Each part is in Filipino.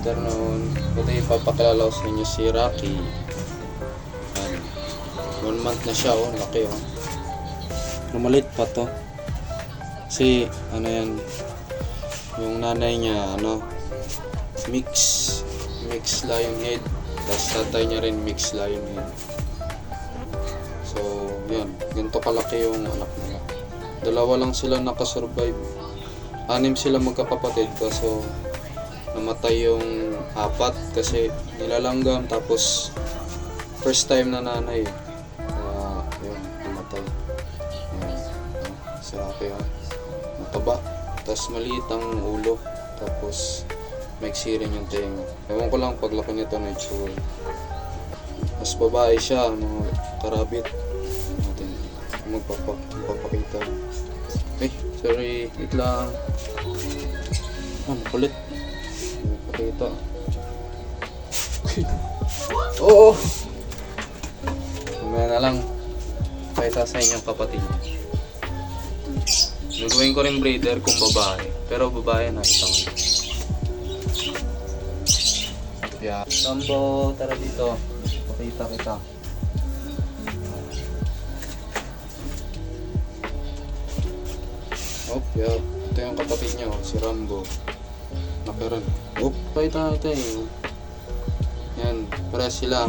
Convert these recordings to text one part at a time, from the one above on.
afternoon. Ito ipapakilala ko sa inyo si Rocky. 1 month na siya, oh, laki oh. Lumalit pa to. Kasi ano yan, yung nanay niya mix lion head, tapos tatay niya rin mix lion head. So yan, ganito kalaki yung anak nila. Dalawa lang sila nakasurvive. 6 sila magkakapatid, kaso namatay yung 4 kasi nilalanggam, tapos first time na nanay. Kaya yun, namatay. Sarap yun. Mataba, tapos maliit ang ulo, tapos maiksi rin yung tenga. Ewan ko lang paglaki nito na itsura. Mas babae siya, mga karabit. Natin magpapakita. Ay, sorry, wait lang. Kulit. Magpapakita. Oo! Mamaya na lang. Pakita sa inyong kapatid. Gagawin ko rin breeder kung babae. Pero babae na ito. Yeah. Sambo, tara dito. Pakita kita. Yeah. Ito yung kapatid niya, si Rambo. Nakaroon. Pakita ito eh. Yan, para sila.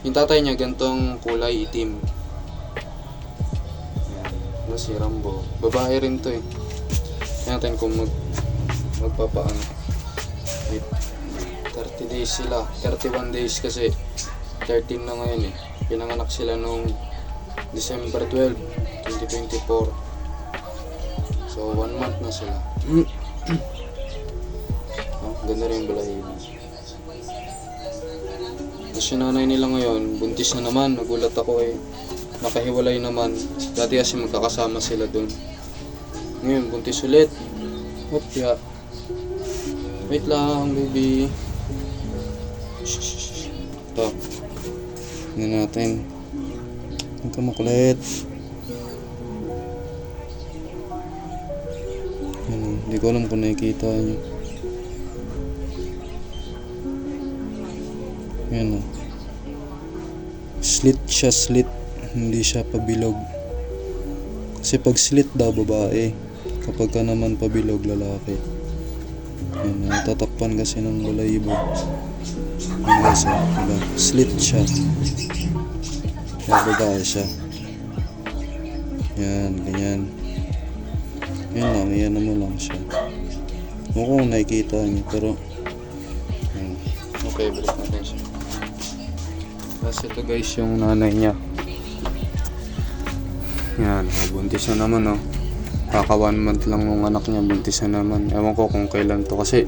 Yung tatay niya, gantong kulay itim. Yan, si Rambo. Babae rin to eh. Kaya natin kung magpapaano. 30 days sila. 31 days kasi 13 na ngayon eh. Pinanganak sila nung December 12, 2024. So 1 month na sila. Ganda rin yung balahibo. Tapos yung nanay nila ngayon, buntis na naman. Nagulat ako eh. Nakahiwalay naman. Dati kasi magkakasama sila dun. Ngayon, buntis ulit. Yeah. Wait lang, baby. Ito. Tignan natin. Huwag ka makulit. Hindi ko alam kung nakikita nyo. Yan o. Slit siya, slit. Hindi siya pabilog. Kasi pag slit daw babae, kapag ka naman pabilog lalaki. Yan, tatakpan kasi ng balahibo. Yan guys, diba? Slit siya. Kaya babae siya. Yan, ganyan. Yan lang, yan mo lang siya. Kung nakikita niyo, pero yan. Okay, balik natin siya. Tapos ito guys yung nanay niya. Yan, buntis na naman oh. Kaka 1 month lang nung anak niya, buntis na naman. Ewan ko kung kailan to, kasi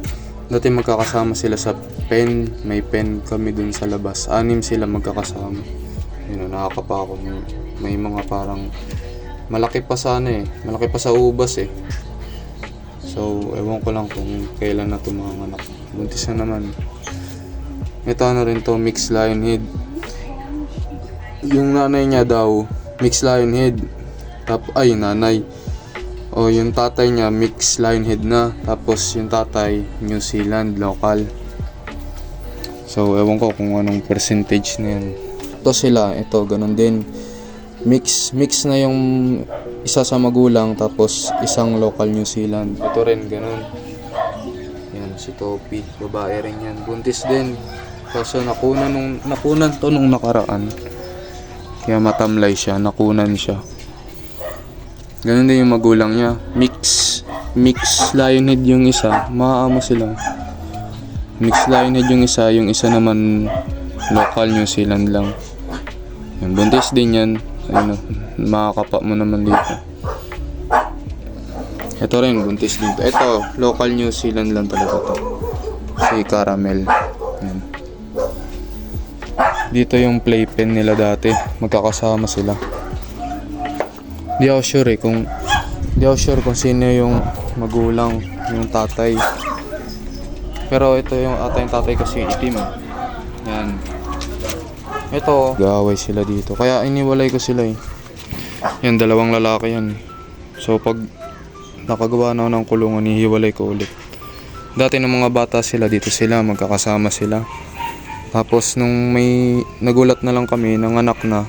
dati magkakasama sila sa pen. May pen kami dun sa labas. 6 sila magkakasama. Yun, nakakapa ako. May mga parang malaki pa sana eh. Malaki pa sa ubas eh. So, ewan ko lang kung kailan na ito mga anak. Buntis na naman. Ito na rin to, mixed lion head. Yung nanay niya daw, mixed lion head. Ay, nanay. O, yung tatay niya, mixed lion head na. Tapos, yung tatay, New Zealand, local. So, ewan ko kung anong percentage na yan. Ito sila, ito, ganun din. Mix na yung isa sa magulang, tapos isang local New Zealand. Ito rin ganun. Yan si Topi, babae rin yan, buntis din. Kaso nakunan to nung nakaraan. Kaya matamlay siya, nakunan siya. Ganun din yung magulang niya. Mix lionhead yung isa, maaamo sila. Mix lionhead yung isa naman local New Zealand lang. Yan, buntis din yan. Ayun, makakapa mo naman dito. Ito rin, buntis din to. Ito, local New Zealand lang talaga to. Si Caramel. Yan. Dito yung playpen nila dati. Magkakasama sila. Di ako sure kung sino yung magulang, yung tatay. Pero ito yung yung tatay kasi itim. Yan. Ito, gaway sila dito. Kaya iniwalay ko sila eh. Yan, 2 lalaki yan. So pag nakagawa na ako ng kulungan, hihiwalay ko ulit. Dati nung mga bata sila, dito sila, magkakasama sila. Tapos nung may nagulat na lang kami, nanganak na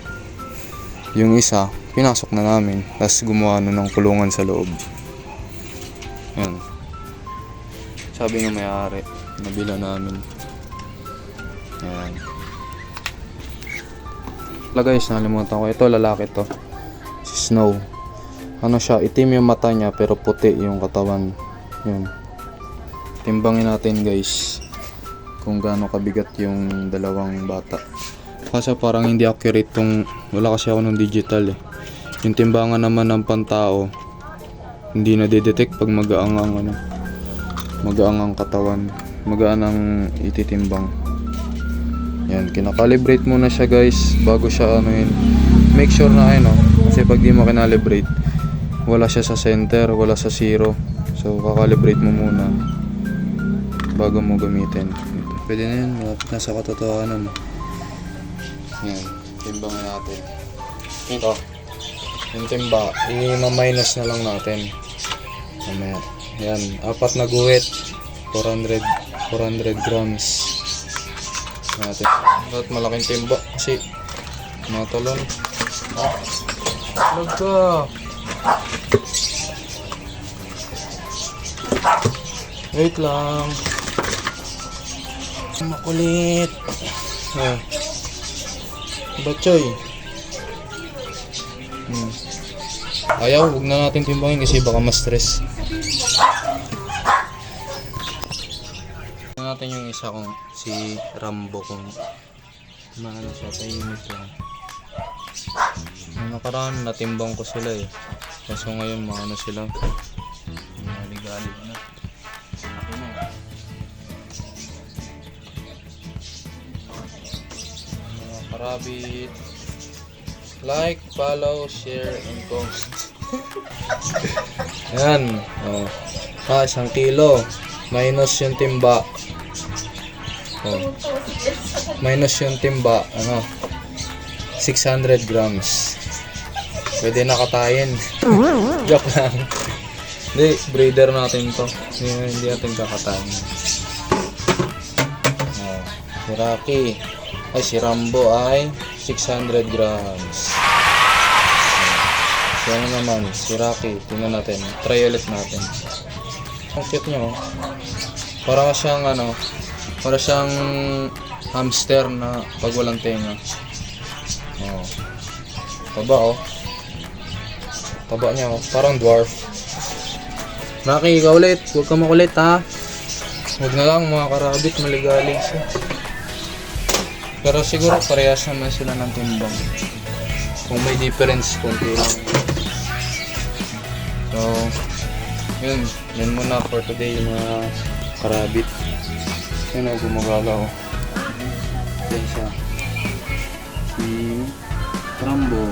yung isa, pinasok na namin. Tapos gumawa na ng kulungan sa loob. Yan. Sabi ng may-ari, nabila namin. Yan. Wala guys, nalimutan ko. Ito, lalaki to. Si Snow. Ano siya, itim yung mata niya pero puti yung katawan. Yan. Timbangin natin guys kung gaano kabigat yung dalawang bata. Kasi parang hindi accurate tong, wala kasi ako ng digital eh. Yung timbangan naman ng pantao hindi na detect pag magaang ang ano, magaang ang katawan, magaan ang ititimbang. Yan, kinakalibrate muna siya guys bago siya ano yun. Make sure na ano, kasi pag di mo kinalibrate wala siya sa center, wala sa zero. So kakalibrate mo muna bago mo gamitin. Pwede na yun, nasa katotohanan mo. Yan, timbangin natin. Ito, yung timba, i-minus na lang natin. Mamaya. Yan, 4 na guhit, 400 grams. Natin. At malaking timba kasi matalon. Lag ka. Wait lang. Makulit. Batchoy. Ayaw, huwag na natin timbangin kasi baka ma-stress. Tignan natin yung isa kong si Rambo kung maano siya, tahimik lang. Nung nakaraan natimbang ko sila eh. Kaso ngayon maano sila. Maligalig na. Ako na. Mga karabit. Like, follow, share, and comment. Yan. Oh. 1 kilo. Minus yung timba. Oh. Minus yung timba. Ano? 600 grams. Pwede nakatayin. Joke lang. Hindi, breeder natin to. Hindi natin kakatayin. Oh. Si Rocky. Ay, si Rambo ay 600 grams. So, ano naman, si Rocky, tingnan natin. Try ulit natin. Ang cute nyo. Para siyang ano, para siyang hamster na pag walang tenga. Oh. Taba oh. Taba niya oh. Parang dwarf. Rocky, ikaw ulit. Huwag ka makulit ha. Huwag na lang mga karabit, maligalig siya. Pero siguro parehas naman sila ng timbang. Kung may difference, konti lang. So, yun muna for today mga karabit. Yan o, gumagala o. Yan siya. Si Rambo.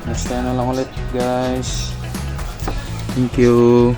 Next time na lang ulit guys. Thank you.